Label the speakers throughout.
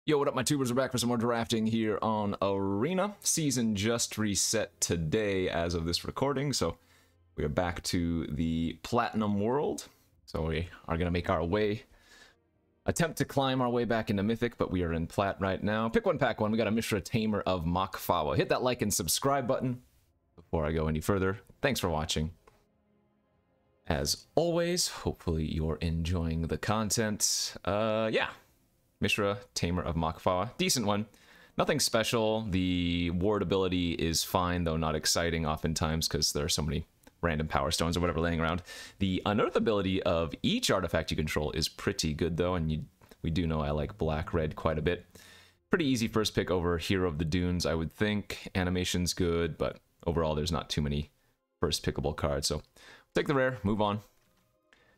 Speaker 1: Yo, what up, my tubers? We're back for some more drafting here on Arena. Season just reset today as of this recording, so we are back to the Platinum world. So we are going to make our way, attempt to climb our way back into Mythic, but we are in Plat right now. Pick one, pack one. We got a Mishra Tamer of Makfawa. Hit that like and subscribe button before I go any further. Thanks for watching. As always, hopefully you're enjoying the content. Yeah. Mishra, Tamer of Makfawa. Decent one. Nothing special. The ward ability is fine, though not exciting oftentimes because there are so many random power stones or whatever laying around. The unearth ability of each artifact you control is pretty good, though, and we do know I like black-red quite a bit. Pretty easy first pick over Hero of the Dunes, I would think. Animation's good, but overall there's not too many first pickable cards, so take the rare, move on.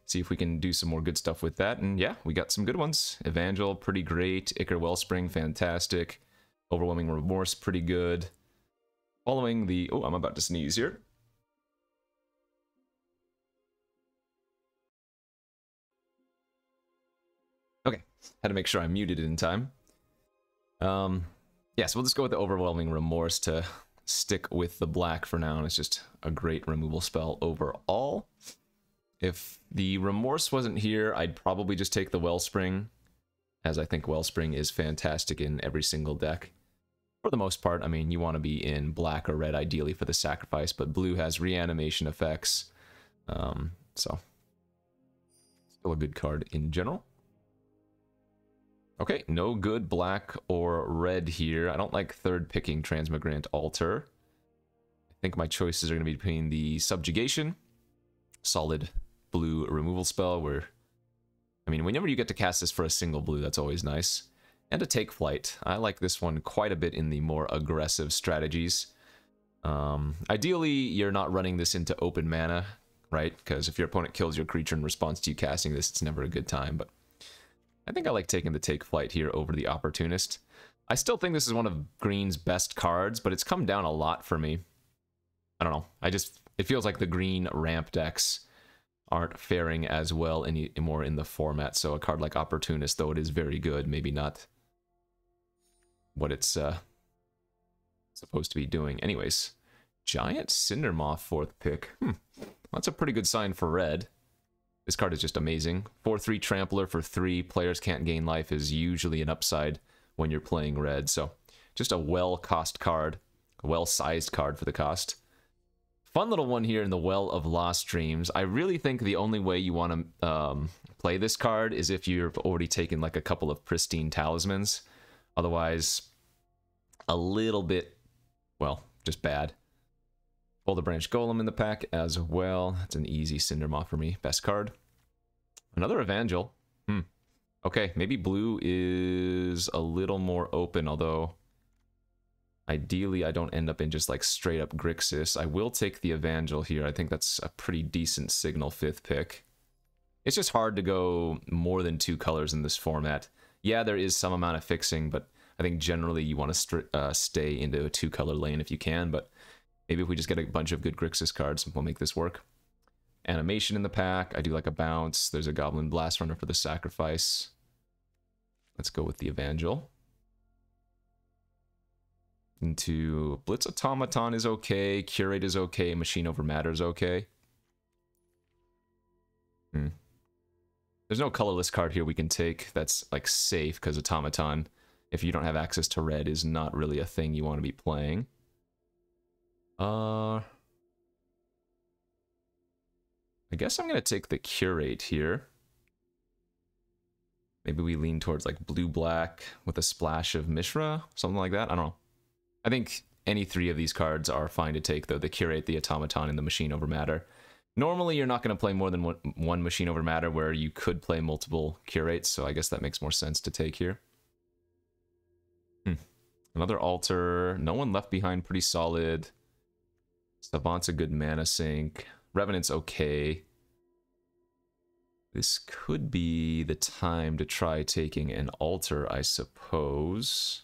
Speaker 1: See if we can do some more good stuff with that. And yeah, we got some good ones. Evangel, pretty great. Ichor Wellspring, fantastic. Overwhelming Remorse, pretty good. Following the... Oh, I'm about to sneeze here. Okay, had to make sure I muted it in time. Yeah, so we'll just go with the Overwhelming Remorse to stick with the black for now. And it's just a great removal spell overall. If the Remorse wasn't here, I'd probably just take the Wellspring, as I think Wellspring is fantastic in every single deck. For the most part, I mean, you want to be in black or red, ideally, for the sacrifice, but blue has reanimation effects, so still a good card in general. Okay, no good black or red here. I don't like third picking Transmigrant Altar. I think my choices are going to be between the Subjugation, solid blue removal spell where, I mean, whenever you get to cast this for a single blue, that's always nice. And a Take Flight. I like this one quite a bit in the more aggressive strategies. Ideally, you're not running this into open mana, right? Because if your opponent kills your creature in response to you casting this, it's never a good time. But I think I like taking the Take Flight here over the Opportunist. I still think this is one of Green's best cards, but it's come down a lot for me. I don't know. It feels like the green ramp decks aren't faring as well anymore in the format, so a card like Opportunist, though it is very good, maybe not what it's supposed to be doing. Anyways, Giant Cindermoth, 4th pick. That's a pretty good sign for red. This card is just amazing. 4/3 Trampler for 3, players can't gain life is usually an upside when you're playing red, so just a well-cost card, a well-sized card for the cost. Fun little one here in the Well of Lost Dreams. I really think the only way you want to play this card is if you've already taken like a couple of pristine talismans. Otherwise, a little bit, well, just bad. Boulder Branch Golem in the pack as well. That's an easy Cindermoth for me. Best card. Another Evangel. Okay, maybe blue is a little more open, although ideally, I don't end up in just like straight up Grixis. I will take the Evangel here. I think that's a pretty decent signal 5th pick. It's just hard to go more than 2 colors in this format. Yeah, there is some amount of fixing, but I think generally you want to stay into a 2-color lane if you can, but maybe if we just get a bunch of good Grixis cards, we'll make this work. Animation in the pack. I do like a bounce. There's a Goblin Blast Runner for the sacrifice. Let's go with the Evangel. Into Blitz Automaton is okay, Curate is okay, Machine Over Matter is okay. There's no colorless card here we can take that's like safe, because Automaton, if you don't have access to red, is not really a thing you want to be playing. I guess I'm going to take the Curate here. Maybe we lean towards like blue-black with a splash of Mishra, something like that, I don't know. I think any 3 of these cards are fine to take, though. The Curate, the Automaton, and the Machine Over Matter. Normally, you're not going to play more than one Machine Over Matter, where you could play multiple Curates, so I guess that makes more sense to take here. Another Altar. No One Left Behind, pretty solid. Savant's a good mana sink. Revenant's okay. This could be the time to try taking an Altar, I suppose.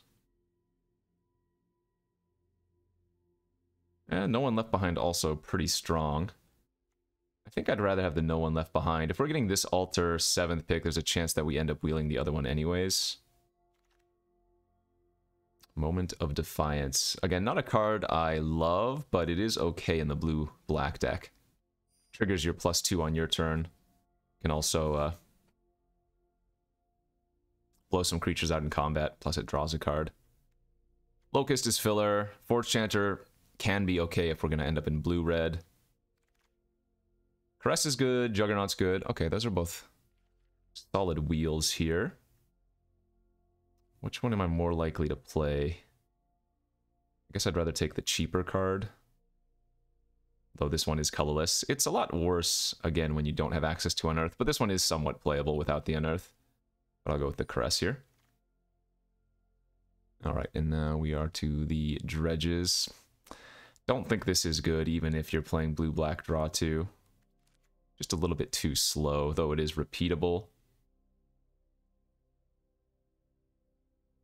Speaker 1: And No One Left Behind also pretty strong. I think I'd rather have the No One Left Behind. If we're getting this Altar 7th pick, there's a chance that we end up wheeling the other one anyways. Moment of Defiance. Again, not a card I love, but it is okay in the blue-black deck. Triggers your +2 on your turn. Can also blow some creatures out in combat, plus it draws a card. Locust is filler. Forge Chanter can be okay if we're going to end up in blue-red. Caress is good. Juggernaut's good. Okay, those are both solid wheels here. Which one am I more likely to play? I guess I'd rather take the cheaper card. Though this one is colorless. It's a lot worse, again, when you don't have access to Unearth. But this one is somewhat playable without the Unearth. But I'll go with the Caress here. Alright, and now we are to the Dredges. Don't think this is good, even if you're playing blue-black draw 2. Just a little bit too slow, though it is repeatable.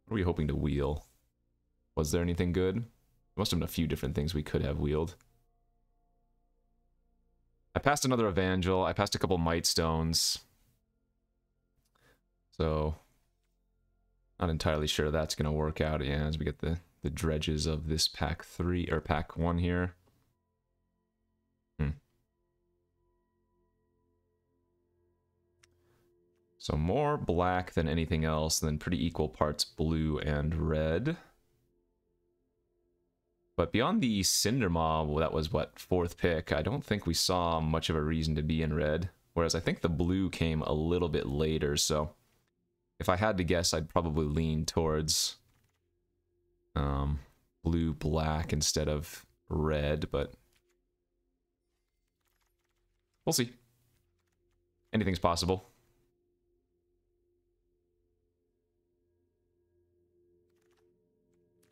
Speaker 1: What are we hoping to wheel? Was there anything good? There must have been a few different things we could have wheeled. I passed another Evangel. I passed a couple Might Stones. So, not entirely sure that's going to work out. Yeah, as we get the Dredges of this pack 3, or pack 1 here. So more black than anything else, then pretty equal parts blue and red. But beyond the Cindermaw, that was, what, 4th pick, I don't think we saw much of a reason to be in red. Whereas I think the blue came a little bit later, so if I had to guess, I'd probably lean towards blue-black instead of red, but we'll see. Anything's possible.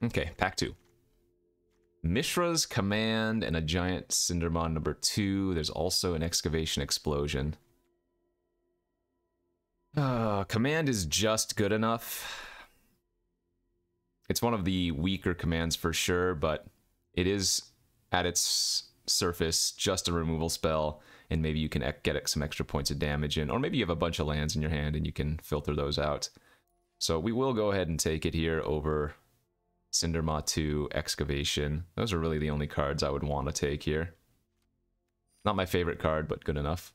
Speaker 1: Okay, pack 2. Mishra's Command and a giant Cindermaw number 2. There's also an Excavation Explosion. Command is just good enough. It's one of the weaker commands for sure, but it is, at its surface, just a removal spell, and maybe you can get some extra points of damage in, or maybe you have a bunch of lands in your hand and you can filter those out. So we will go ahead and take it here over Cindermaw 2, Excavation. Those are really the only cards I would want to take here. Not my favorite card, but good enough.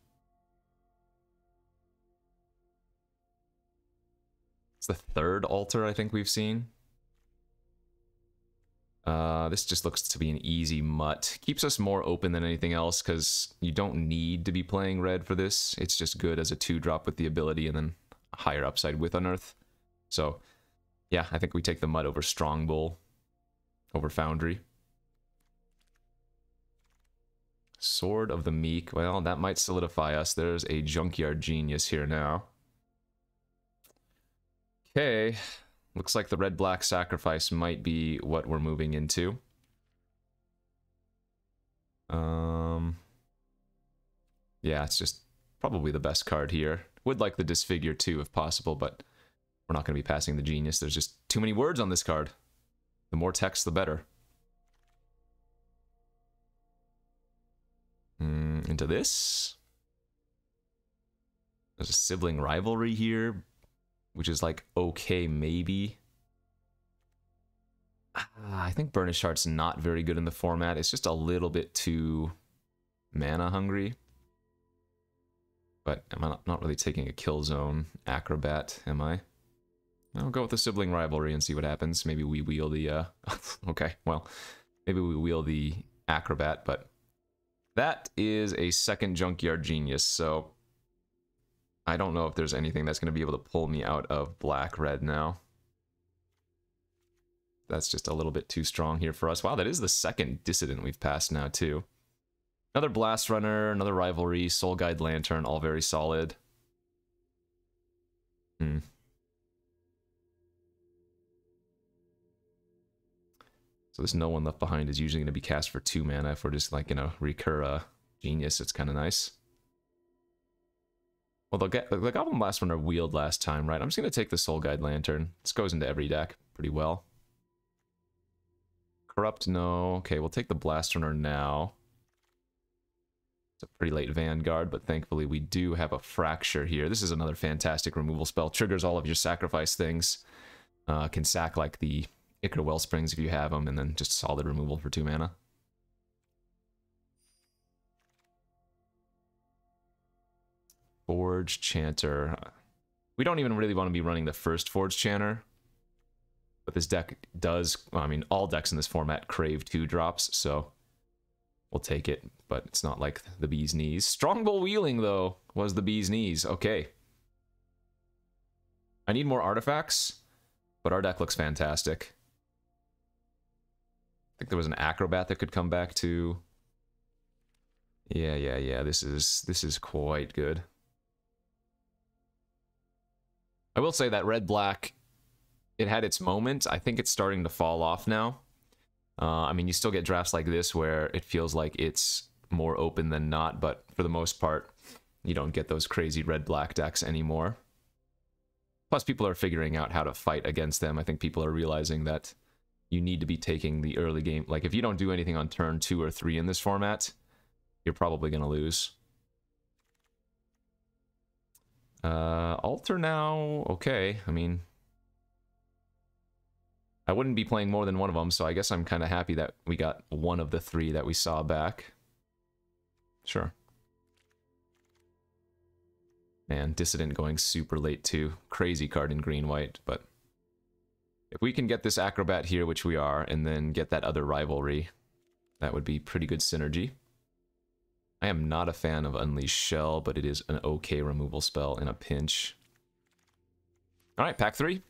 Speaker 1: It's the 3rd altar I think we've seen. This just looks to be an easy mutt. Keeps us more open than anything else, because you don't need to be playing red for this. It's just good as a 2-drop with the ability, and then a higher upside with Unearth. So, yeah, I think we take the mutt over Strongbull, over Foundry. Sword of the Meek. Well, that might solidify us. There's a Junkyard Genius here now. Okay. Looks like the red-black sacrifice might be what we're moving into. Yeah, it's just probably the best card here. Would like the Disfigure too, if possible, but we're not going to be passing the Genius. There's just too many words on this card. The more text, the better. Into this. There's a Sibling Rivalry here, which is like okay, maybe. I think Burnished Heart's not very good in the format. It's just a little bit too mana hungry. But I'm not really taking a Killzone Acrobat, am I? I'll go with the Sibling Rivalry and see what happens. Maybe we wheel the, okay, well, maybe we wheel the Acrobat, but that is a 2nd Junkyard Genius, so I don't know if there's anything that's going to be able to pull me out of black-red now. That's just a little bit too strong here for us. Wow, that is the 2nd Dissident we've passed now, too. Another Blast Runner, another Rivalry, Soul Guide Lantern, all very solid. So this No One Left Behind is usually going to be cast for 2 mana. If we're just like, you know, recur Genius, it's kind of nice. Well, the Goblin Blast Runner wheeled last time, right? I'm just going to take the Soul Guide Lantern. This goes into every deck pretty well. Corrupt, no. Okay, we'll take the Blast Runner now. It's a pretty late Vanguard, but thankfully we do have a Fracture here. This is another fantastic removal spell. Triggers all of your sacrifice things. Can sack like the Ichor Wellsprings if you have them, and then just solid removal for 2 mana. Forge Chanter. We don't even really want to be running the first Forge Chanter. But this deck does, well, I mean, all decks in this format crave 2-drops, so we'll take it. But it's not like the bee's knees. Strongbow Wheeling, though, was the bee's knees. Okay. I need more artifacts, but our deck looks fantastic. I think there was an Acrobat that could come back too. Yeah. This is quite good. I will say that red-black, it had its moment. I think it's starting to fall off now. I mean, you still get drafts like this where it feels like it's more open than not, but for the most part, you don't get those crazy red-black decks anymore. Plus, people are figuring out how to fight against them. I think people are realizing that you need to be taking the early game. Like, if you don't do anything on turn 2 or 3 in this format, you're probably going to lose. Alter now, okay. I mean, I wouldn't be playing more than one of them, so I guess I'm kind of happy that we got one of the 3 that we saw back. Sure. Man, Dissident going super late too. Crazy card in green-white, but if we can get this Acrobat here, which we are, and then get that other Rivalry, that would be pretty good synergy. I am not a fan of Unleash Shell, but it is an okay removal spell in a pinch. Alright, pack 3.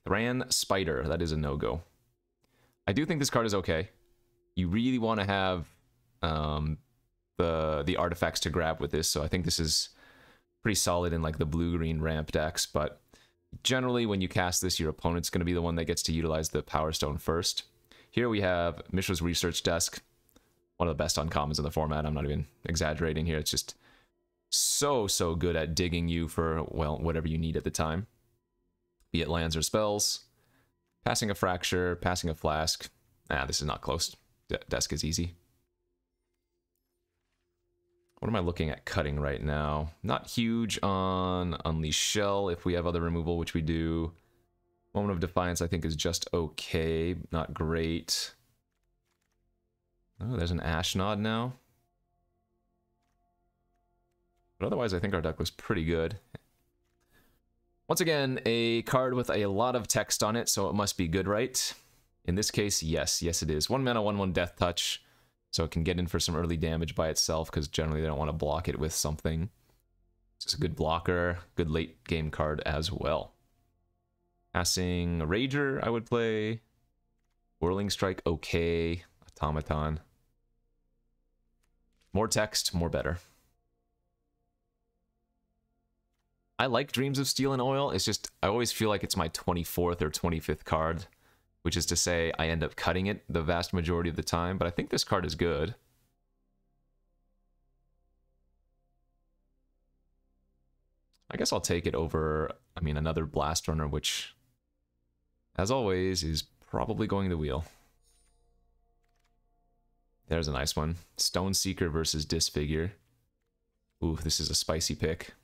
Speaker 1: Thran Spider, that is a no-go. I do think this card is okay. You really want to have the artifacts to grab with this, so I think this is pretty solid in like the blue-green ramp decks, but generally when you cast this, your opponent's going to be the one that gets to utilize the Power Stone first. Here we have Mishra's Research Desk, one of the best uncommons in the format. I'm not even exaggerating here. It's just so good at digging you for, well, whatever you need at the time. Be it lands or spells. Passing a Fracture, passing a Flask. This is not close. Desk is easy. What am I looking at cutting right now? Not huge on Unleash Shell if we have other removal, which we do. Moment of Defiance I think is just okay, not great. Oh, there's an Ashnod now. But otherwise I think our deck looks pretty good. Once again, a card with a lot of text on it, so it must be good, right? In this case, yes it is. 1 mana, 1/1 Death Touch. So it can get in for some early damage by itself, because generally they don't want to block it with something. It's just a good blocker, good late game card as well. Passing Rager, I would play. Whirling Strike, okay. Automaton. More text, more better. I like Dreams of Steel and Oil, it's just, I always feel like it's my 24th or 25th card. Which is to say, I end up cutting it the vast majority of the time, but I think this card is good. I guess I'll take it over, I mean, another Blast Runner, which, as always, is probably going the wheel. There's a nice one. Stoneseeker versus Disfigure. Ooh, this is a spicy pick.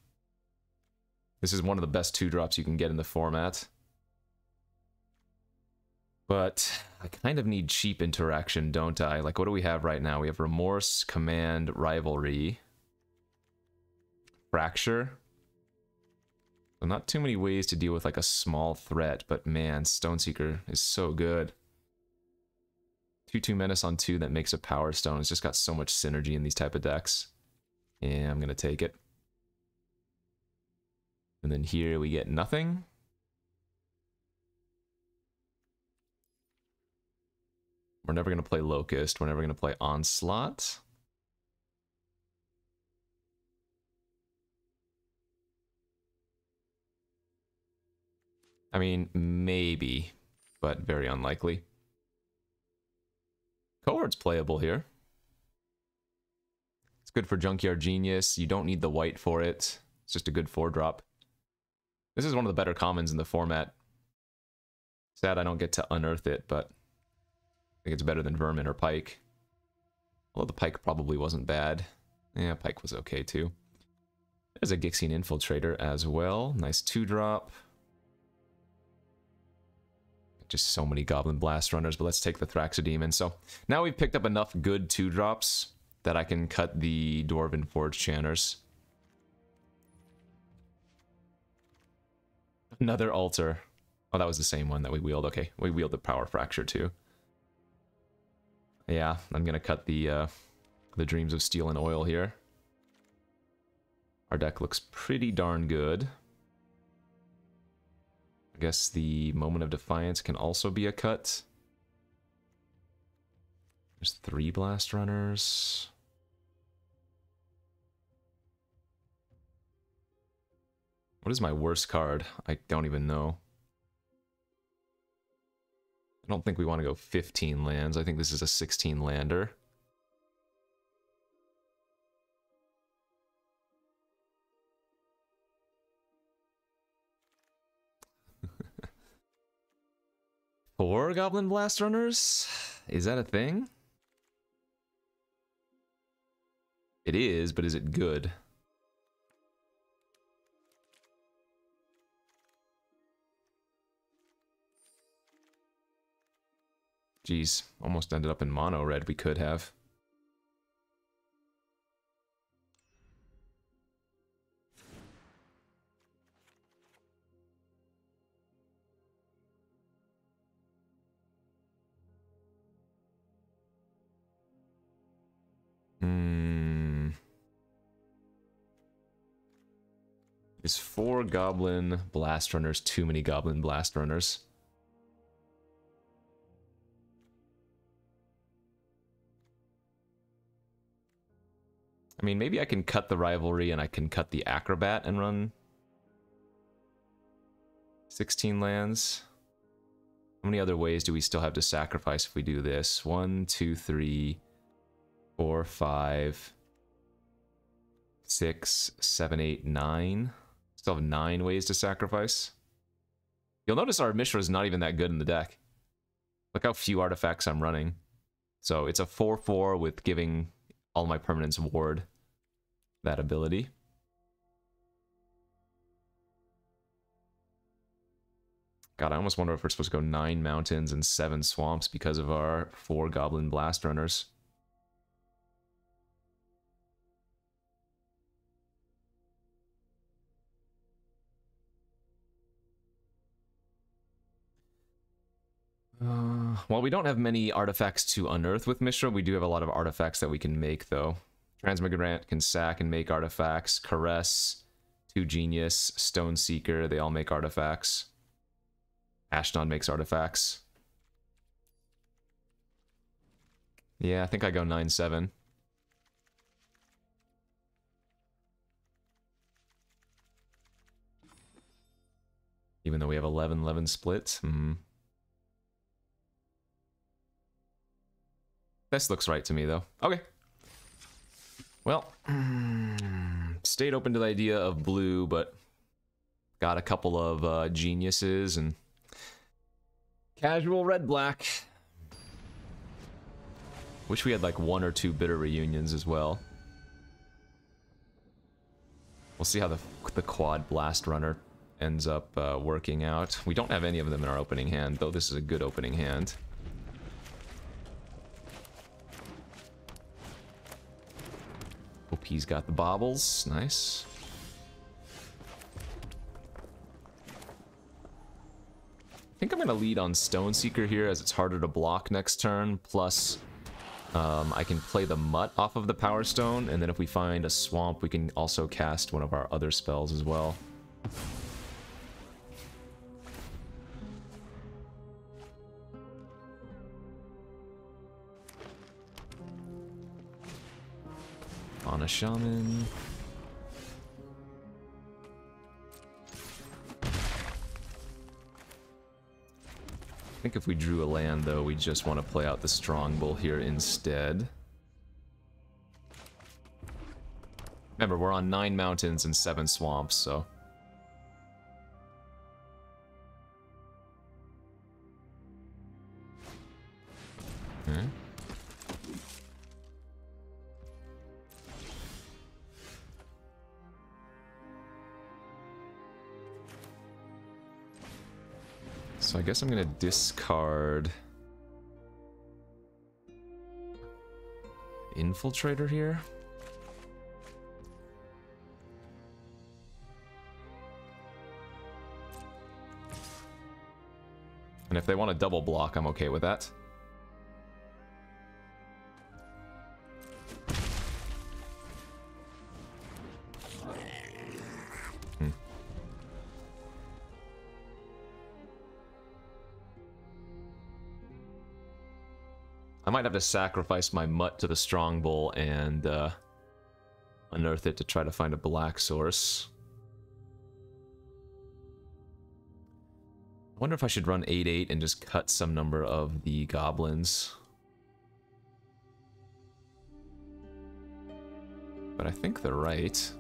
Speaker 1: This is one of the best 2-drops you can get in the format. But I kind of need cheap interaction, don't I? Like, what do we have right now? We have Remorse, Command, Rivalry, Fracture. So not too many ways to deal with like a small threat, but man, Stoneseeker is so good. 2/2 Menace on 2 that makes a Power Stone. It's just got so much synergy in these type of decks. Yeah, I'm gonna take it. And then here we get nothing. We're never going to play Locust. We're never going to play Onslaught. I mean, maybe, but very unlikely. Cohort's playable here. It's good for Junkyard Genius. You don't need the white for it. It's just a good 4-drop. This is one of the better commons in the format. Sad I don't get to unearth it, but I think it's better than Vermin or Pike. Although the Pike probably wasn't bad. Yeah, Pike was okay too. There's a Gixian Infiltrator as well. Nice 2-drop. just so many Goblin Blast Runners, but let's take the Thraxodemon. So now we've picked up enough good 2-drops that I can cut the Dwarven Forge Chanters. Another altar. Oh, that was the same one that we wheeled. Okay, we wheeled the Power Fracture too. Yeah, I'm gonna cut the Dreams of Steel and Oil here. Our deck looks pretty darn good. I guess the Moment of Defiance can also be a cut. There's 3 Blast Runners. What is my worst card? I don't even know. I don't think we want to go 15 lands. I think this is a 16 lander. Four Goblin Blast Runners? Is that a thing? It is, but is it good? Jeez, almost ended up in mono red. We could have. Is 4 Goblin Blast Runners too many Goblin Blast Runners? I mean, maybe I can cut the Rivalry and I can cut the Acrobat and run 16 lands. How many other ways do we still have to sacrifice if we do this? 1, 2, 3, 4, 5, 6, 7, 8, 9. Still have 9 ways to sacrifice. You'll notice our Mishra is not even that good in the deck. Look how few artifacts I'm running. So it's a 4/4 with giving all my permanents ward that ability. God, I almost wonder if we're supposed to go 9 mountains and 7 swamps because of our 4 Goblin Blast Runners. Well, we don't have many artifacts to unearth with Mishra. We do have a lot of artifacts that we can make, though. Transmigrant can sack and make artifacts. Caress, 2 Genius, Stone Seeker, they all make artifacts. Ashdod makes artifacts. Yeah, I think I go 9/7. Even though we have 11/11 split. This looks right to me, though. Okay. Well, stayed open to the idea of blue, but got a couple of geniuses and casual red-black. Wish we had like 1 or 2 bitter reunions as well. We'll see how the quad blast runner ends up working out. We don't have any of them in our opening hand, though this is a good opening hand. OP's got the baubles. Nice. I think I'm going to lead on Stone Seeker here as it's harder to block next turn. Plus, I can play the Mutt off of the Power Stone. And then if we find a swamp, we can also cast one of our other spells as well. On a shaman. I think if we drew a land, though, we just want to play out the Strongbull here instead. Remember, we're on 9 mountains and 7 swamps, so... Okay. So I guess I'm gonna discard Infiltrator here. And if they want a double block, I'm okay with that. I might have to sacrifice my Mutt to the Strongbow and unearth it to try to find a black source. I wonder if I should run 8/8 and just cut some number of the goblins. But I think they're right.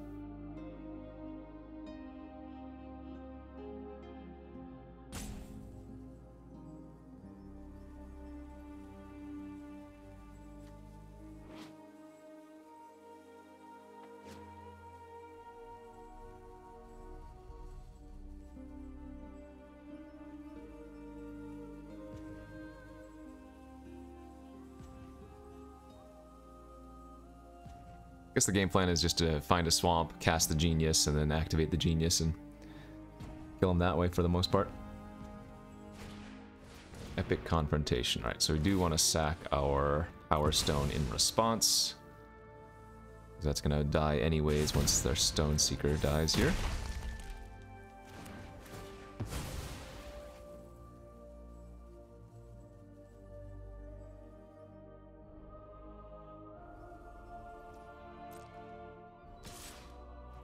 Speaker 1: I guess the game plan is just to find a swamp, cast the genius, and then activate the genius and kill him that way for the most part. Epic confrontation. Alright, so we do want to sack our Power Stone in response. That's going to die anyways once their Stone Seeker dies here.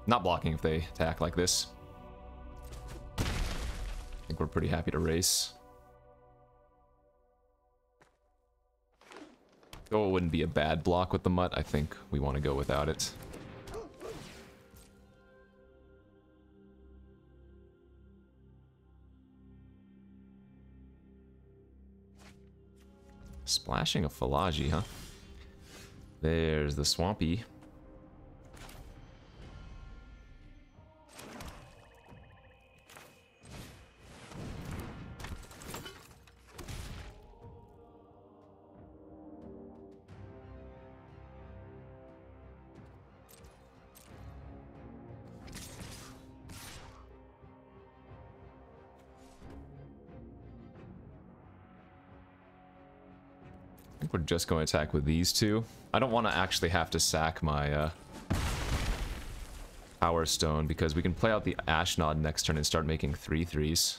Speaker 1: Not blocking if they attack like this. I think we're pretty happy to race. Though it wouldn't be a bad block with the Mutt, I think we want to go without it. Splashing a Philagi, huh? There's the Swampy. We're just going to attack with these two. I don't want to actually have to sack my Power Stone because we can play out the Ashnod next turn and start making 3/3s.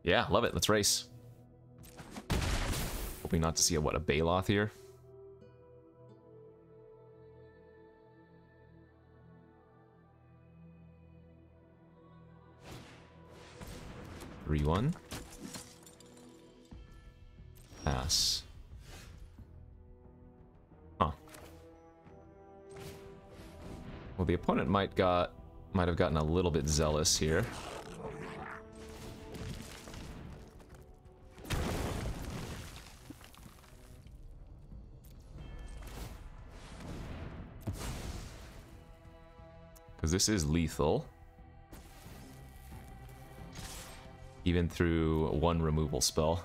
Speaker 1: Yeah, love it. Let's race. Hoping not to see a Baloth here. 3/1. Pass. Huh. Well, the opponent might have gotten a little bit zealous here. Because this is lethal. Even through one removal spell.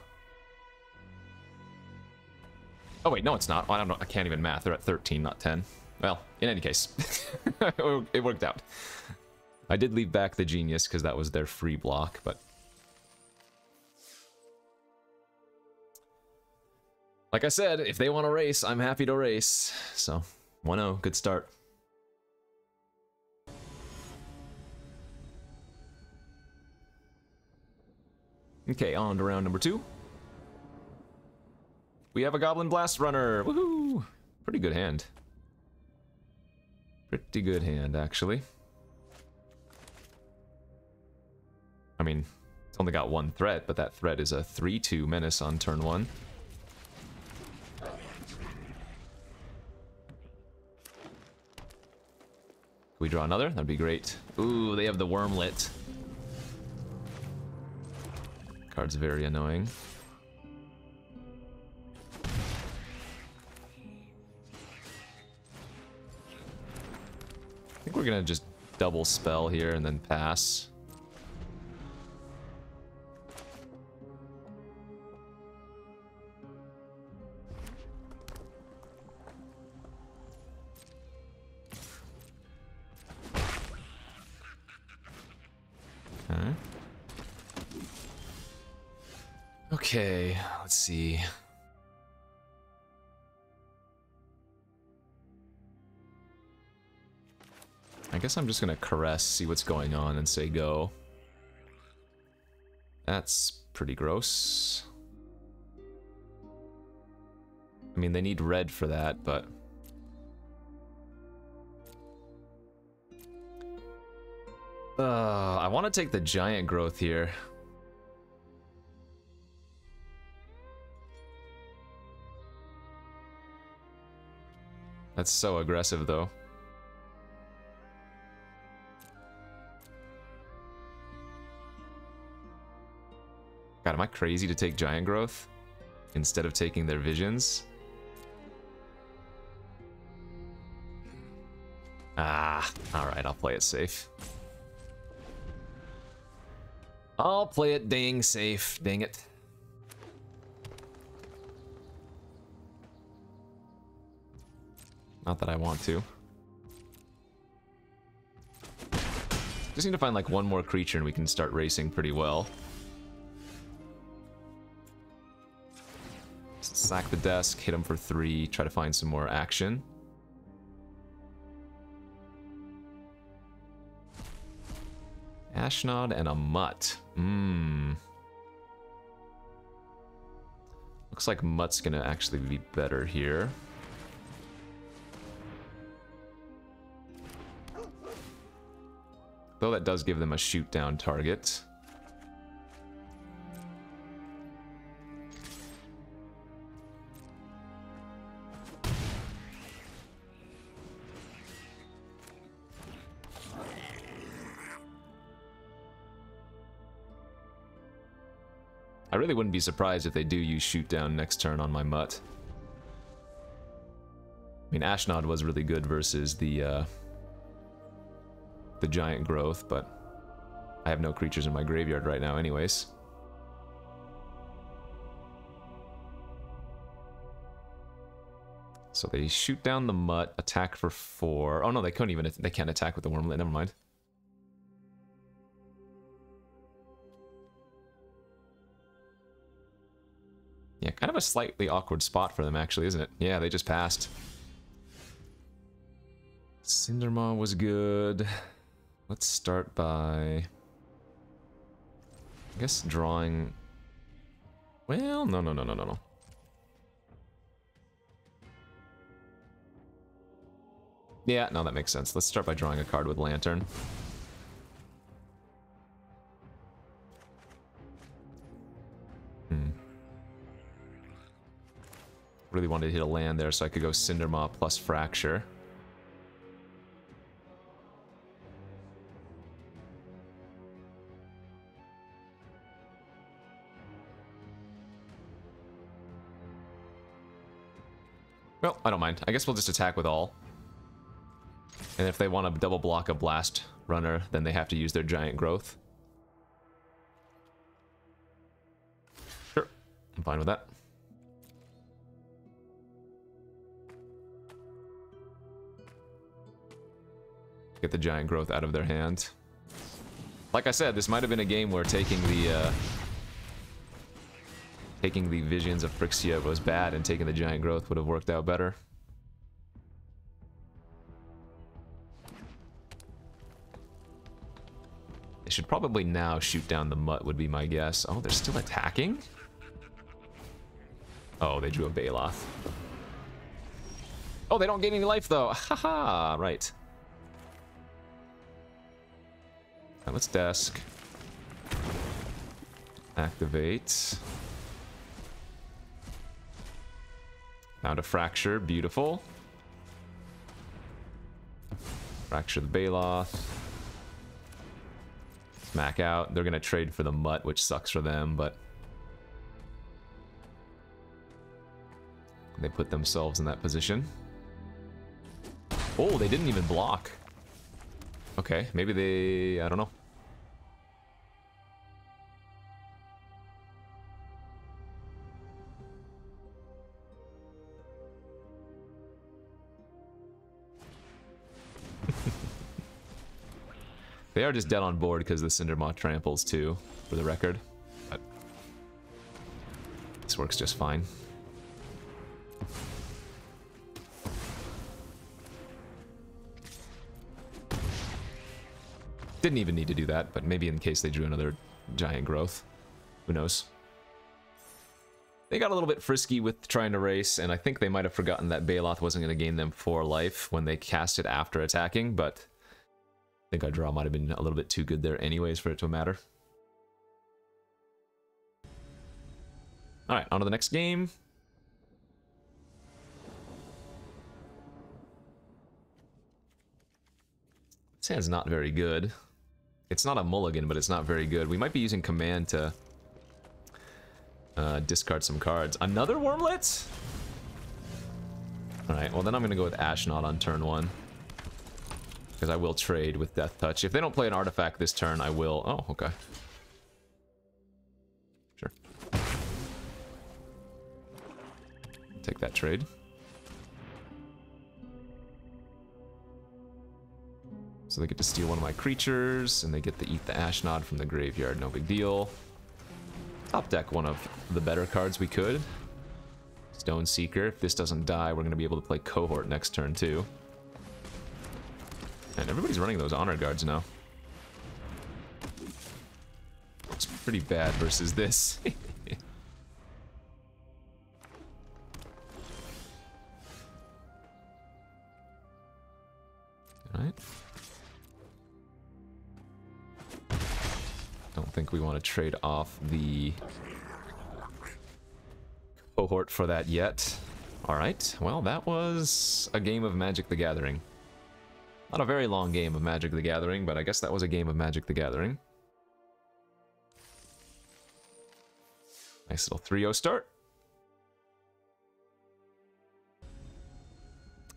Speaker 1: Oh wait, no it's not. I don't know. I can't even math. They're at 13, not 10. Well, in any case. It worked out. I did leave back the genius because that was their free block, but... like I said, if they want to race, I'm happy to race. So, 1-0, good start. Okay, on to round number 2. We have a Goblin Blast Runner! Woohoo! Pretty good hand. Pretty good hand, actually. I mean, it's only got one threat, but that threat is a 3/2 menace on turn 1. Can we draw another? That'd be great. Ooh, they have the Wormlet. Card's very annoying. we're gonna just double spell here and then pass. Okay. Okay, let's see. I guess I'm just gonna caress, see what's going on, and say go. That's pretty gross. I mean, they need red for that, but... I want to take the giant growth here. That's so aggressive, though. God, am I crazy to take giant growth instead of taking their visions? Ah, alright, I'll play it safe. I'll play it dang safe, dang it. Not that I want to. Just need to find like one more creature and we can start racing pretty well. Sack the desk, hit him for 3, try to find some more action. Ashnod and a Mutt. Looks like Mutt's gonna actually be better here. Though that does give them a shoot down target. I really wouldn't be surprised if they do use shoot down next turn on my Mutt. I mean, Ashnod was really good versus the giant growth, but I have no creatures in my graveyard right now anyways. So they shoot down the Mutt, attack for 4. Oh no, they couldn't even, they can't attack with the Wormlet, never mind. Yeah, kind of a slightly awkward spot for them actually, isn't it? Yeah, they just passed. Cindermaw was good. Let's start by... I guess drawing... Well, no. Yeah, no, that makes sense. Let's start by drawing a card with Lantern. Really wanted to hit a land there so I could go Cindermaw plus Fracture. Well, I don't mind. I guess we'll just attack with all. And if they want to double block a Blast Runner, then they have to use their giant growth. Sure, I'm fine with that. Get the giant growth out of their hand. Like I said, this might have been a game where taking the Visions of Phyrexian was bad, and taking the giant growth would have worked out better. They should probably now shoot down the Mutt, would be my guess. Oh, they're still attacking? Oh, they drew a Baloth. Oh, they don't gain any life though. Haha, right. Now let's desk. Activate. Now to Fracture, beautiful. Fracture the Baloth. Smack out. They're gonna trade for the Mutt, which sucks for them, but they put themselves in that position. Oh, they didn't even block. Okay, maybe they... I don't know. They are just dead on board because the Cindermaw tramples too, for the record. But this works just fine. Didn't even need to do that, but maybe in case they drew another giant growth. Who knows? They got a little bit frisky with trying to race, and I think they might have forgotten that Baloth wasn't going to gain them 4 life when they cast it after attacking, but I think our draw might have been a little bit too good there anyways for it to matter. Alright, on to the next game. This hand's not very good. It's not a mulligan, but it's not very good. We might be using command to discard some cards. Another Wormlet? Alright, well then I'm going to go with Ashnod on turn 1. Because I will trade with Death Touch. If they don't play an artifact this turn, I will... Oh, okay. Sure. Take that trade. So they get to steal one of my creatures, and they get to eat the Ashnod from the graveyard, no big deal. Top deck one of the better cards we could. Stone Seeker. If this doesn't die, we're going to be able to play Cohort next turn too. And everybody's running those Honor Guards now. Looks pretty bad versus this. Alright. Don't think we want to trade off the Cohort for that yet. Alright, well that was a game of Magic the Gathering. Not a very long game of Magic the Gathering, but I guess that was a game of Magic the Gathering. Nice little 3-0 start.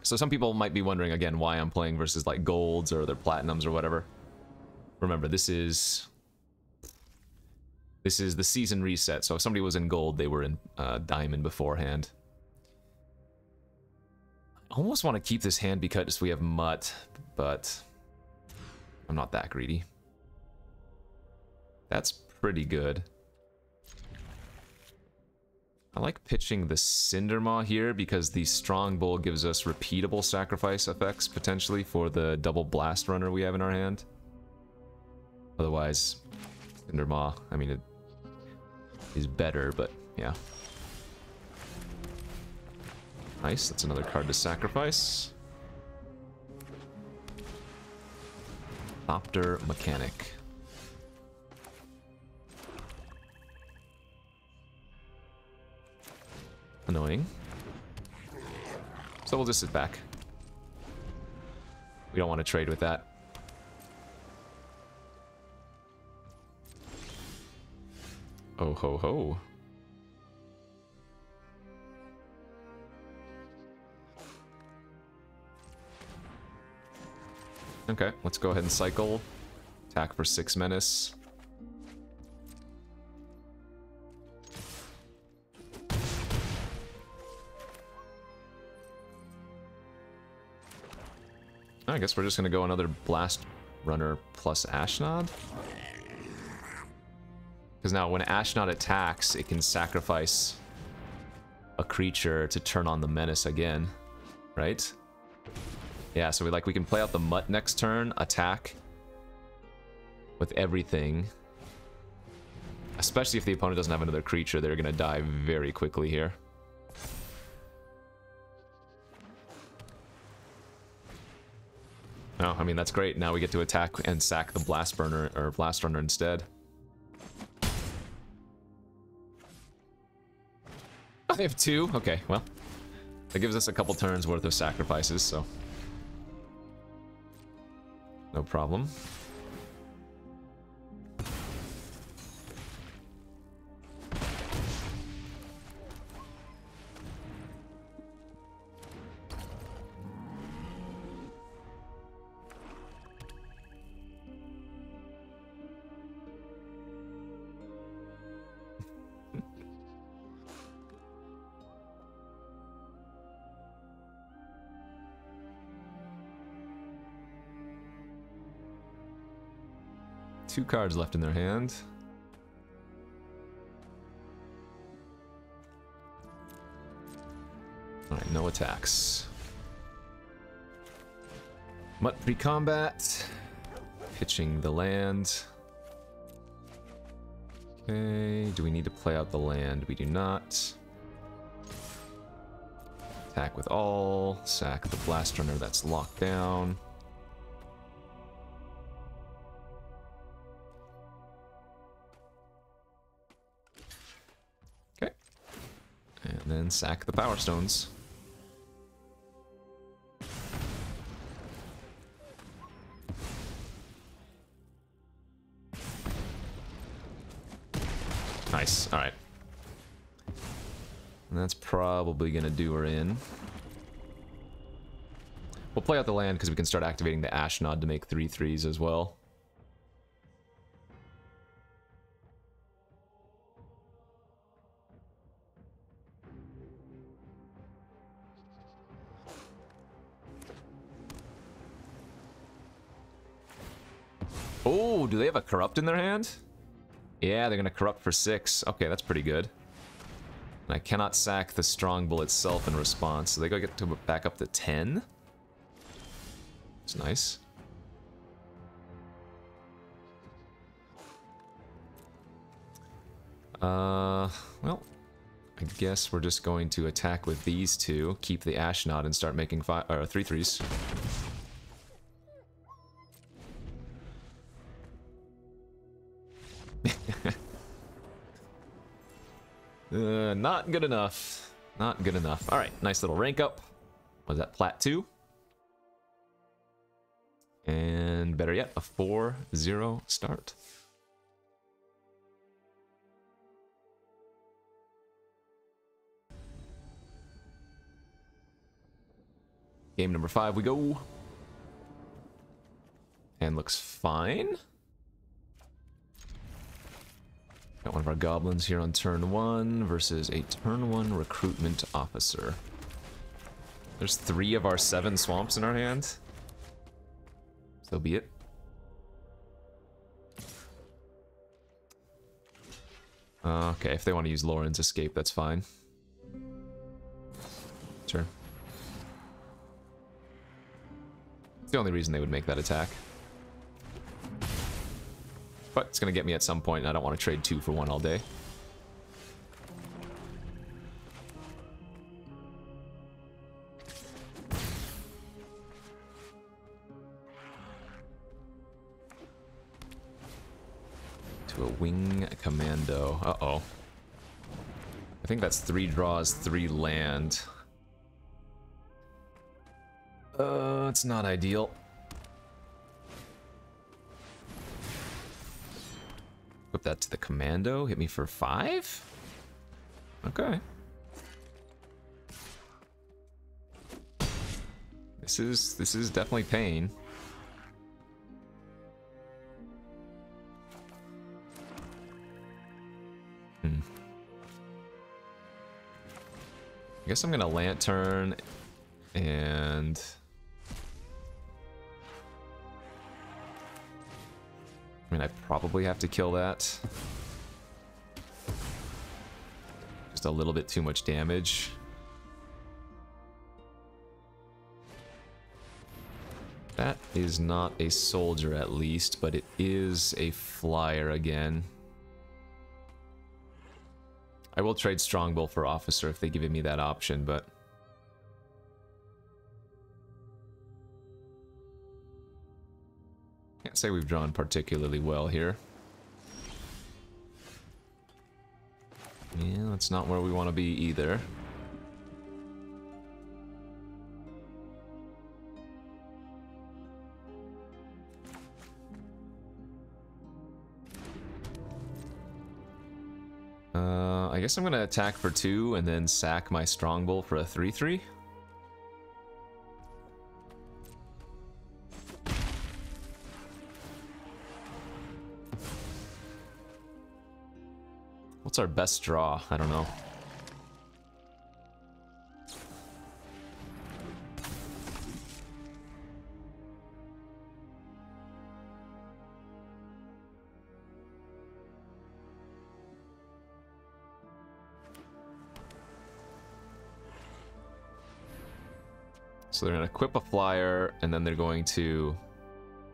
Speaker 1: So some people might be wondering again why I'm playing versus like golds or their platinums or whatever. Remember, this is the season reset, so if somebody was in gold, they were in diamond beforehand. I almost want to keep this hand because we have Mutt, but I'm not that greedy. That's pretty good. I like pitching the Cindermaw here because the Strong Bull gives us repeatable sacrifice effects potentially for the double blast runner we have in our hand. Otherwise, Cindermaw, I mean, it is better, but yeah. Nice, that's another card to sacrifice. Thopter Mechanic. Annoying. So we'll just sit back. We don't want to trade with that. Oh ho ho. Okay, let's go ahead and cycle. Attack for 6 menace. I guess we're just gonna go another Blast Runner plus Ashnod. Because now when Ashnod attacks, it can sacrifice a creature to turn on the menace again, right? Yeah, so we can play out the Mutt next turn, attack with everything. Especially if the opponent doesn't have another creature, they're gonna die very quickly here. No, I mean that's great. Now we get to attack and sack the Blast Burner or Blast Runner instead. Oh, they have 2? Okay, well. That gives us a couple turns worth of sacrifices, so. No problem. 2 cards left in their hand. Alright, no attacks. Mutt pre-combat. Pitching the land. Okay, do we need to play out the land? We do not. Attack with all. Sack the Blast Runner that's locked down. Okay. And then sack the Power Stones. Nice. All right. And that's probably going to do her in. We'll play out the land because we can start activating the Ashnod to make 3/3s as well. Oh, do they have a Corrupt in their hand? Yeah, they're going to Corrupt for 6. Okay, that's pretty good. And I cannot sack the Strongbull itself in response, so they go get to back up to 10. It's nice. Well, I guess we're just going to attack with these two, keep the Ashnod, and start making 3/3s. Not good enough. Not good enough. Alright, nice little rank up. Was that Plat 2? And better yet, a 4-0 start. Game number 5 we go. And looks fine. Got one of our goblins here on turn 1 versus a turn 1 recruitment officer. There's 3 of our 7 swamps in our hand. So be it. Okay, if they want to use Lauren's Escape, that's fine. Sure. It's the only reason they would make that attack. But it's going to get me at some point, and I don't want to trade 2 for 1 all day. To a Wing Commando. Uh-oh. I think that's 3 draws, 3 land. It's not ideal. Whip that to the Commando. Hit me for 5? Okay. This is definitely pain. I guess I'm gonna Lantern and I mean, I probably have to kill that. Just a little bit too much damage. That is not a soldier at least, but it is a flyer again. I will trade Strongbull for officer if they give me that option, but can't say we've drawn particularly well here. Yeah, that's not where we want to be either. I guess I'm gonna attack for 2 and then sack my Strongbull for a 3/3. What's our best draw? I don't know. So they're going to equip a flyer, and then they're going to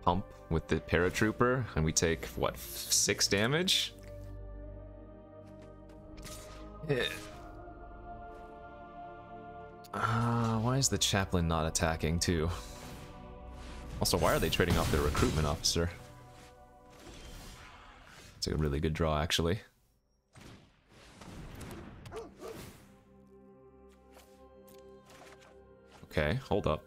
Speaker 1: pump with the paratrooper, and we take, what, 6 damage? Yeah. Why is the chaplain not attacking, too? Also, why are they trading off their recruitment officer? It's a really good draw, actually. Okay, hold up.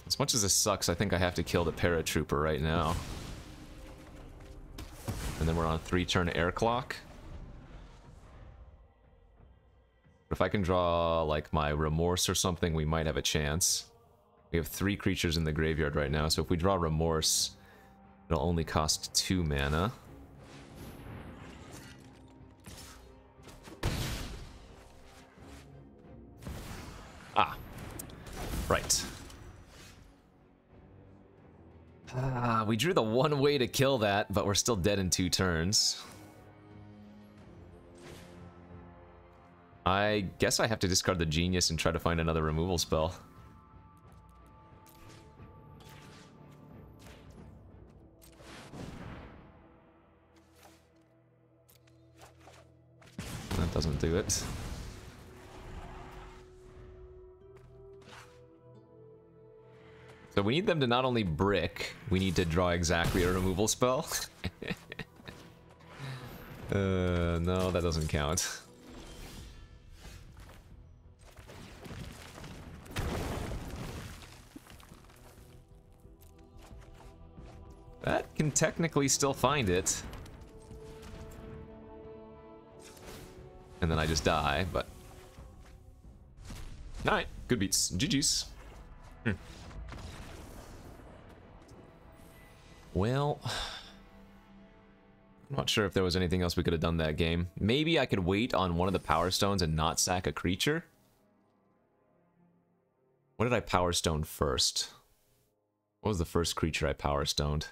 Speaker 1: As much as this sucks, I think I have to kill the paratrooper right now. And then we're on a 3-turn air clock. But if I can draw, like, my Remorse or something, we might have a chance. We have 3 creatures in the graveyard right now, so if we draw Remorse, it'll only cost 2 mana. Ah. Right. We drew the one way to kill that, but we're still dead in 2 turns. I guess I have to discard the Genius and try to find another removal spell. That doesn't do it. So we need them to not only brick, we need to draw exactly a removal spell. No, that doesn't count. That can technically still find it. And then I just die, but... Alright, good beats. GG's. Well... I'm not sure if there was anything else we could have done that game. Maybe I could wait on one of the Power Stones and not sack a creature? What did I Power Stone first? What was the first creature I Power Stoned?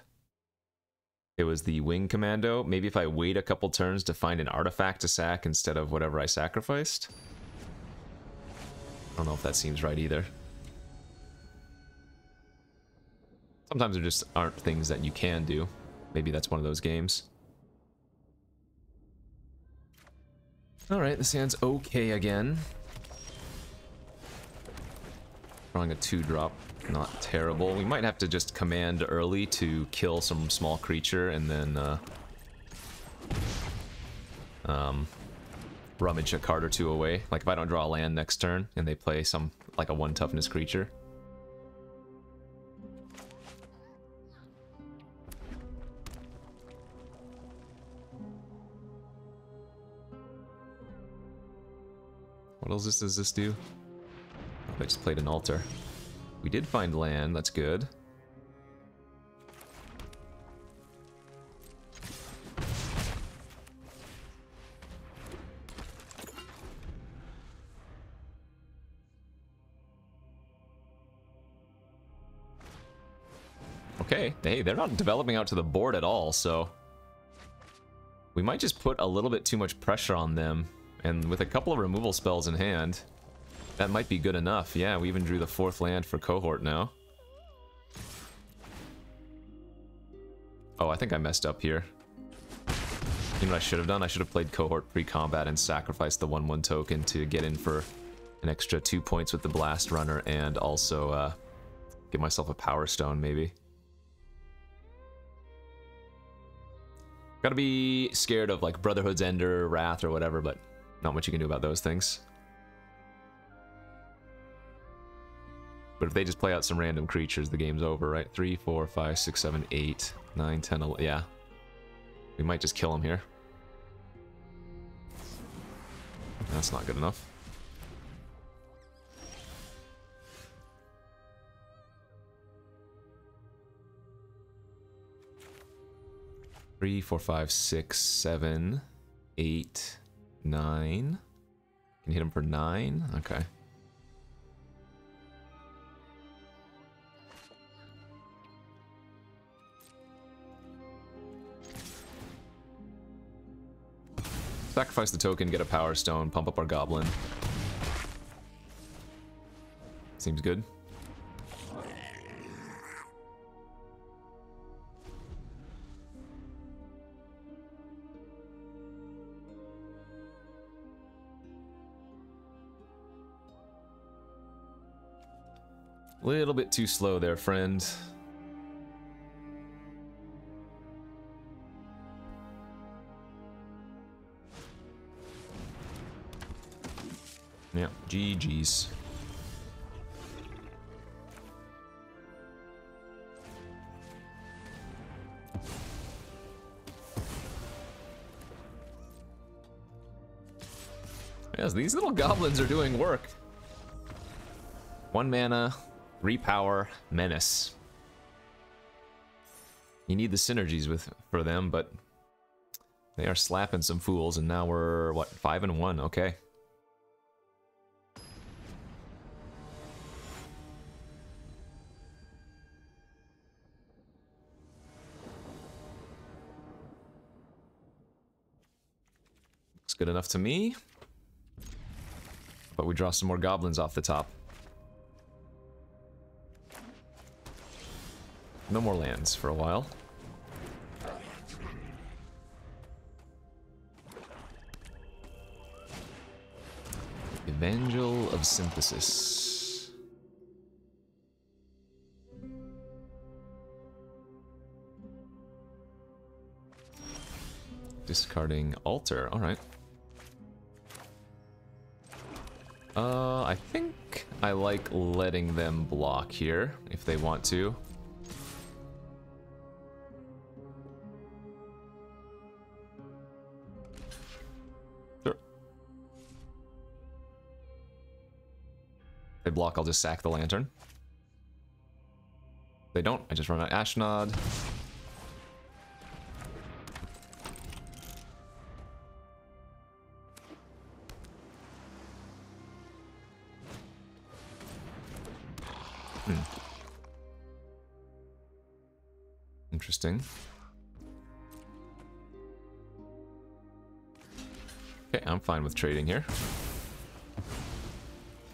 Speaker 1: It was the Wing Commando. Maybe if I wait a couple turns to find an artifact to sack instead of whatever I sacrificed? I don't know if that seems right either. Sometimes there just aren't things that you can do. Maybe that's one of those games. Alright, this hand's okay again. Drawing a 2-drop. Not terrible. We might have to just command early to kill some small creature and then rummage a card or 2 away. Like if I don't draw a land next turn and they play some, like a 1 toughness creature. What else does this do? Oh, I just played an altar. We did find land, that's good. Okay, hey, they're not developing out to the board at all, so... We might just put a little bit too much pressure on them, and with a couple of removal spells in hand, that might be good enough. Yeah, we even drew the 4th land for Cohort now. Oh, I think I messed up here. You know what I should have done? I should have played Cohort pre-combat and sacrificed the 1/1 token to get in for an extra 2 points with the Blast Runner and also get myself a Power Stone, maybe. Gotta be scared of like Brotherhood's Ender, Wrath, or whatever, but not much you can do about those things. But if they just play out some random creatures, the game's over, right? 3, 4, 5, 6, 7, 8, 9, 10, 11. Yeah. We might just kill him here. That's not good enough. Three, 4, 5, 6, 7, 8, 9. Can hit him for 9? Okay. Sacrifice the token, get a Power Stone, pump up our Goblin. Seems good. Little bit too slow there, friend. Yeah, GG's. Yes, these little goblins are doing work. 1 mana, repower, menace. You need the synergies for them, but they are slapping some fools, and now we're, what, 5-1, okay. Looks good enough to me. But we draw some more goblins off the top. No more lands for a while. Evangel of Synthesis. Discarding Altar, alright. I think I like letting them block here, if they want to. Sure. If they block, I'll just sack the Lantern. If they don't, I just run out Ashnod. Interesting. Okay, I'm fine with trading here.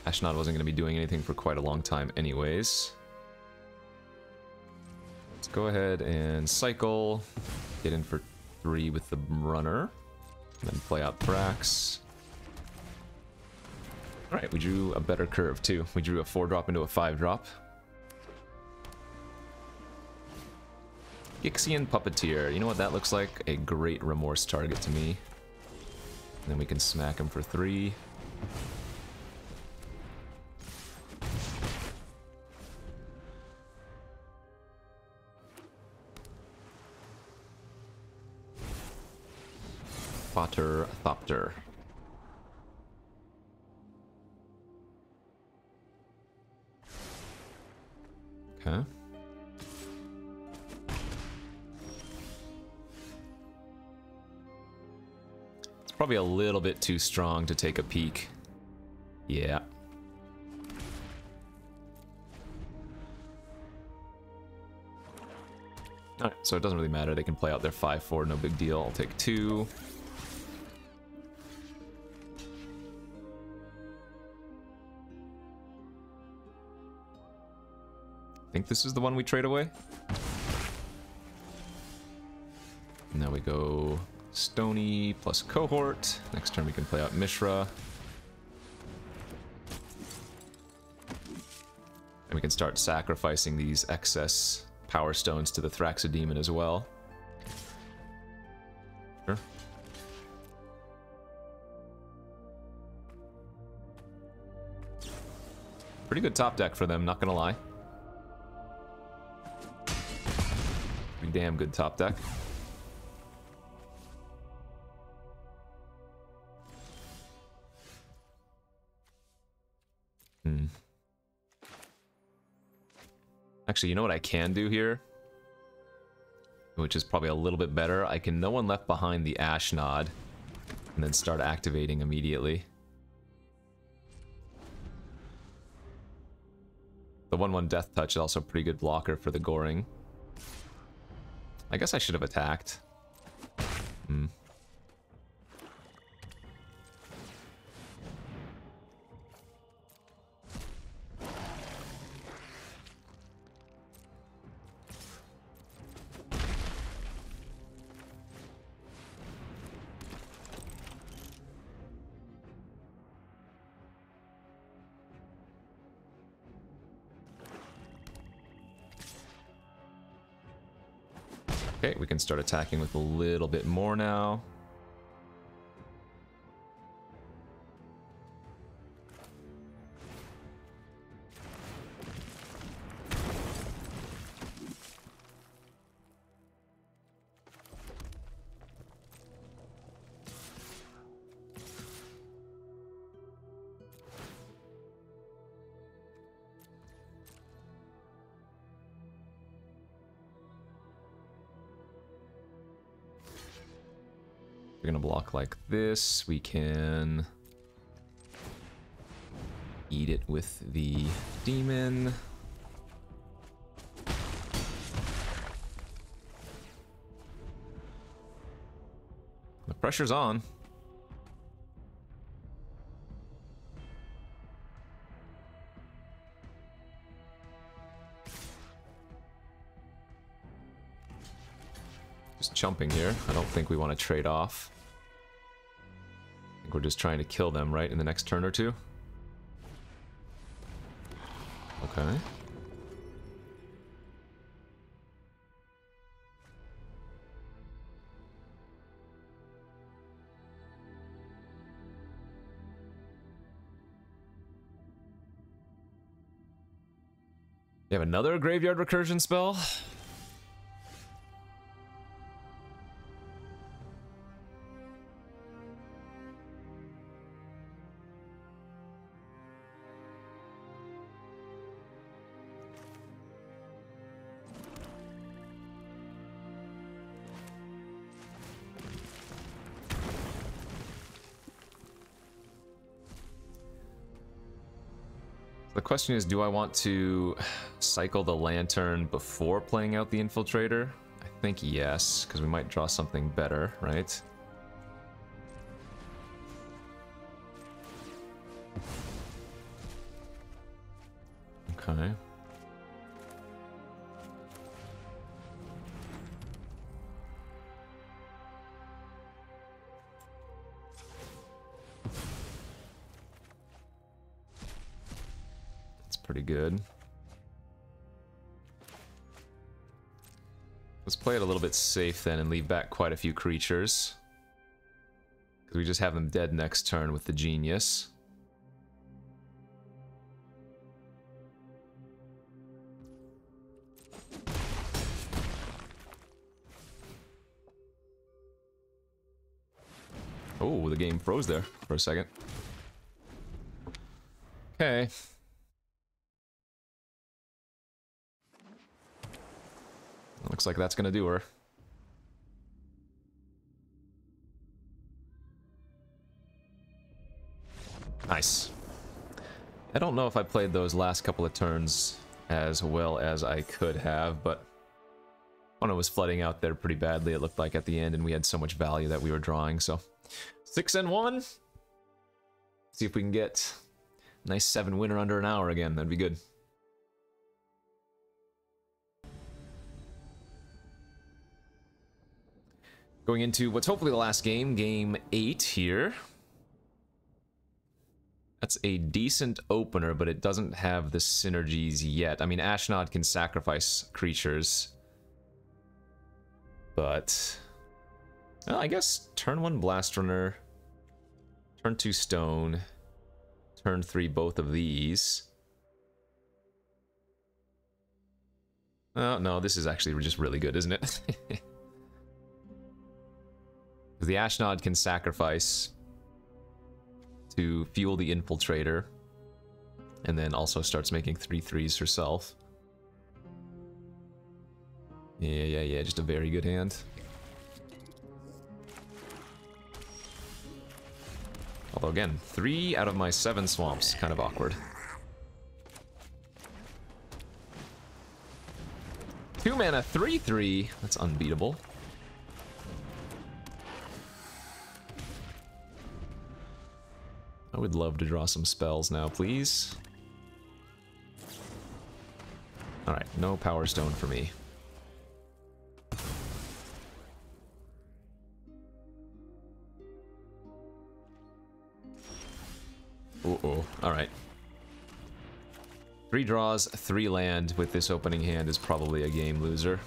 Speaker 1: Ashnod wasn't going to be doing anything for quite a long time anyways. Let's go ahead and cycle. Get in for 3 with the runner. And then play out Thrax. Alright, we drew a better curve too. We drew a 4-drop into a 5-drop. Gixian Puppeteer. You know what that looks like? A great remorse target to me. And then we can smack him for 3. Potter Thopter. Okay. Probably a little bit too strong to take a peek. Yeah. Alright, so it doesn't really matter. They can play out their 5-4, no big deal. I'll take 2. I think this is the one we trade away. Now we go Stony plus Cohort. Next turn we can play out Mishra. And we can start sacrificing these excess Power Stones to the Thraxodemon as well. Sure. Pretty good top deck for them, not gonna lie. Pretty damn good top deck. Actually, you know what I can do here? Which is probably a little bit better. I can No One Left Behind the Ashnod and then start activating immediately. The 1/1 Death Touch is also a pretty good blocker for the Goring. I guess I should have attacked. Okay, we can start attacking with a little bit more now. We're gonna block like this. We can eat it with the demon. The pressure's on. Just chumping here. I don't think we want to trade off. I think we're just trying to kill them, right, in the next turn or two? Okay. You have another graveyard recursion spell? The question is, do I want to cycle the Lantern before playing out the Infiltrator? I think yes, because we might draw something better, right? Okay. Pretty good. Let's play it a little bit safe then and leave back quite a few creatures. Because we just have them dead next turn with the Genius. Oh, the game froze there for a second. Okay. Looks like that's gonna do her. Nice. I don't know if I played those last couple of turns as well as I could have, but when I was flooding out there pretty badly, it looked like at the end, and we had so much value that we were drawing, so 6-1. See if we can get a nice 7 winner under an hour again. That'd be good. Going into what's hopefully the last game, game 8 here. That's a decent opener, but it doesn't have the synergies yet. I mean, Ashnod can sacrifice creatures. But, well, I guess turn 1 Blast Runner, turn 2 Stone, turn 3 both of these. Oh, no, this is actually just really good, isn't it? The Ashnod can sacrifice to fuel the Infiltrator, and then also starts making 3/3s herself. Yeah, just a very good hand. Although again, 3 out of my 7 swamps, kind of awkward. 2 mana, 3/3, that's unbeatable. I would love to draw some spells now, please. Alright, no Power Stone for me. Uh-oh, alright. 3 draws, 3 land with this opening hand is probably a game loser.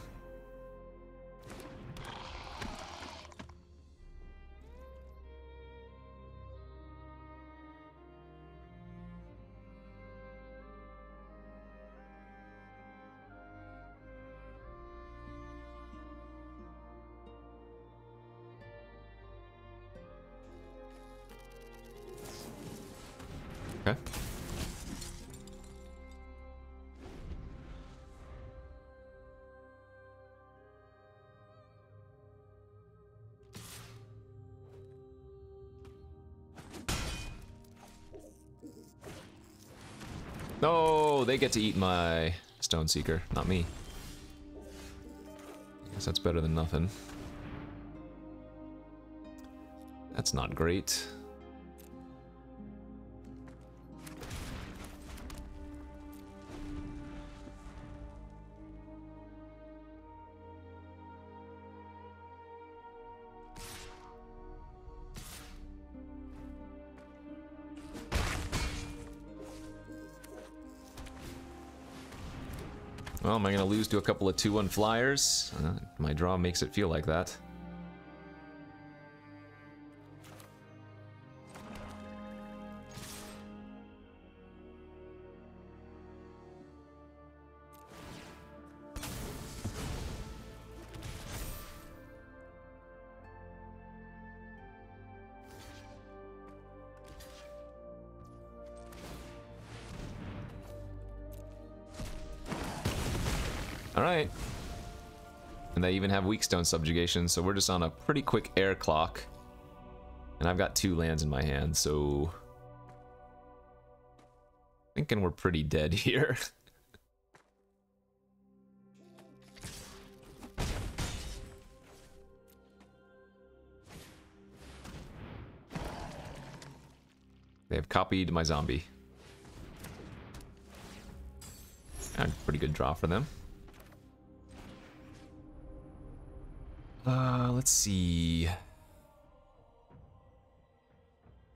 Speaker 1: Okay. No, they get to eat my Stone Seeker, not me. Guess that's better than nothing. That's not great. Well, am I going to lose to a couple of 2-1 flyers? My draw makes it feel like that. Alright. And they even have weak stone subjugation, so we're just on a pretty quick air clock. And I've got 2 lands in my hand, so... thinking we're pretty dead here. They have copied my zombie. Pretty good draw for them. Let's see.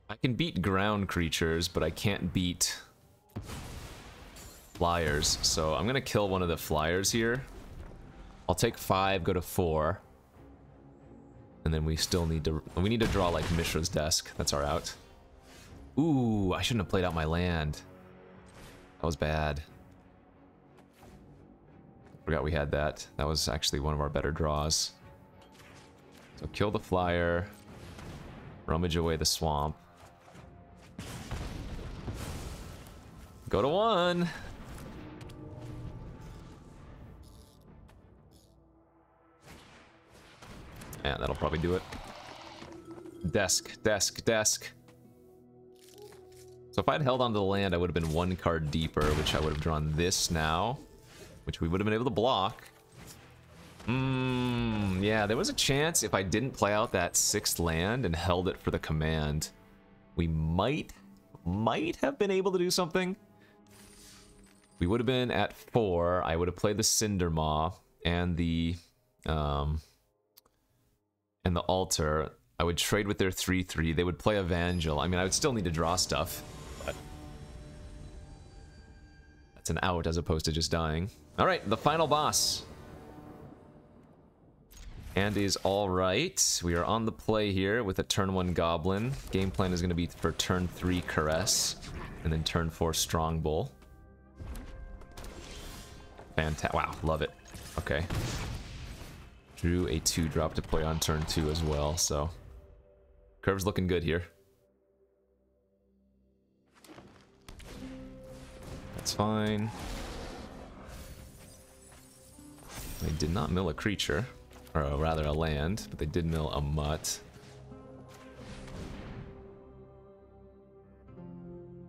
Speaker 1: I can beat ground creatures, but I can't beat flyers. So I'm gonna kill one of the flyers here. I'll take 5, go to 4. And then we still need to... we need to draw like Mishra's Desk. That's our out. Ooh, I shouldn't have played out my land. That was bad. Forgot we had that. That was actually one of our better draws. So kill the flyer, rummage away the swamp. Go to 1. Yeah, that'll probably do it. Desk, desk, desk. So if I'd held onto the land, I would have been 1 card deeper, which I would have drawn this now, which we would have been able to block. Yeah, there was a chance if I didn't play out that 6th land and held it for the command, we might have been able to do something. We would have been at 4. I would have played the Cindermaw and the altar. I would trade with their 3/3. They would play Evangel. I mean, I would still need to draw stuff, but that's an out as opposed to just dying. All right, the final boss. And is alright. We are on the play here with a turn 1 Goblin. Game plan is going to be for turn 3 Caress, and then turn 4 Strong Bull. Fantastic. Wow, love it. Okay. Drew a 2-drop to play on turn 2 as well, so... curve's looking good here. That's fine. They did not mill a creature. Or rather a land, but they did mill a mutt.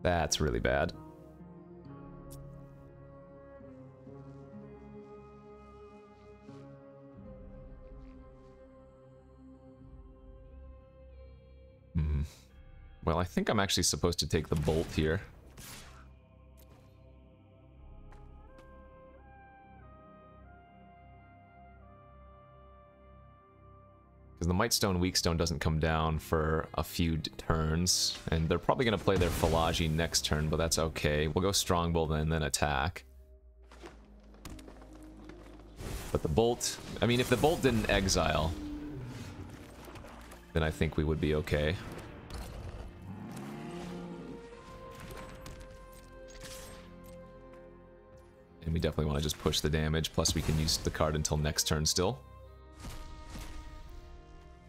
Speaker 1: That's really bad. Well, I think I'm actually supposed to take the bolt here. Because the Mightstone Weakstone doesn't come down for a few turns, and they're probably going to play their Phalagi next turn, but that's okay. We'll go Strongbow then attack. But the Bolt... I mean, if the Bolt didn't exile, then I think we would be okay. And we definitely want to just push the damage, plus we can use the card until next turn still.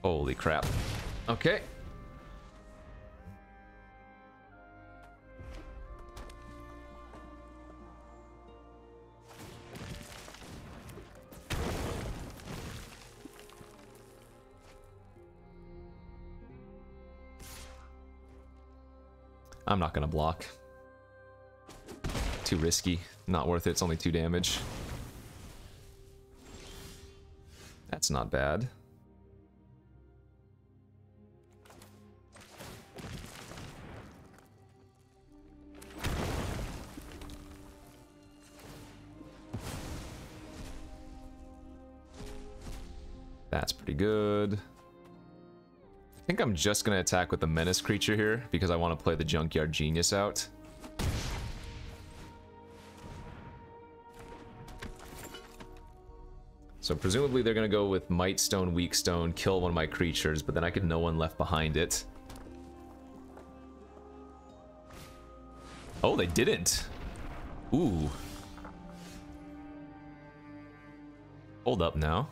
Speaker 1: Holy crap. Okay. I'm not gonna block. Too risky. Not worth it. It's only 2 damage. That's not bad. That's pretty good. I think I'm just going to attack with the Menace creature here because I want to play the Junkyard Genius out. So presumably they're going to go with Might Stone, Weak Stone, kill one of my creatures, but then I could No One Left Behind it. Oh, they didn't. Ooh. Hold up now.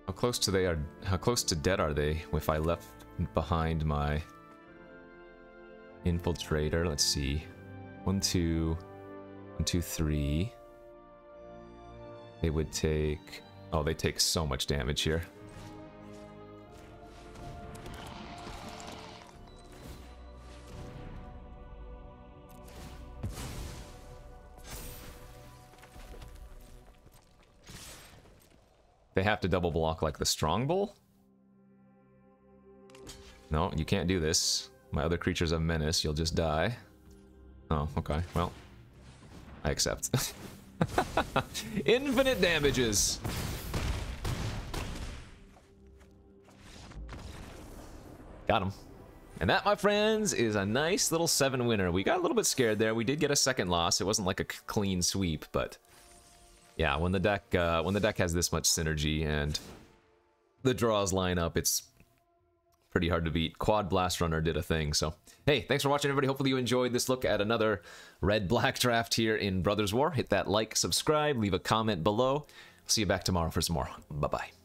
Speaker 1: How close to dead are they if I left behind my Infiltrator? Let's see. 1, 2, 1, 2, 3. They would take... Oh, they take so much damage here. They have to double block like the Strongbow? No, you can't do this. My other creatures have Menace, you'll just die. Oh, okay, well. I accept. Infinite damages! Got him. And that, my friends, is a nice little 7 winner. We got a little bit scared there. We did get a second loss. It wasn't like a clean sweep, but... Yeah, when the deck has this much synergy and the draws line up, it's pretty hard to beat. Quad Blast Runner did a thing, so... Hey, thanks for watching, everybody. Hopefully you enjoyed this look at another red-black draft here in Brothers War. Hit that like, subscribe, leave a comment below. See you back tomorrow for some more. Bye-bye.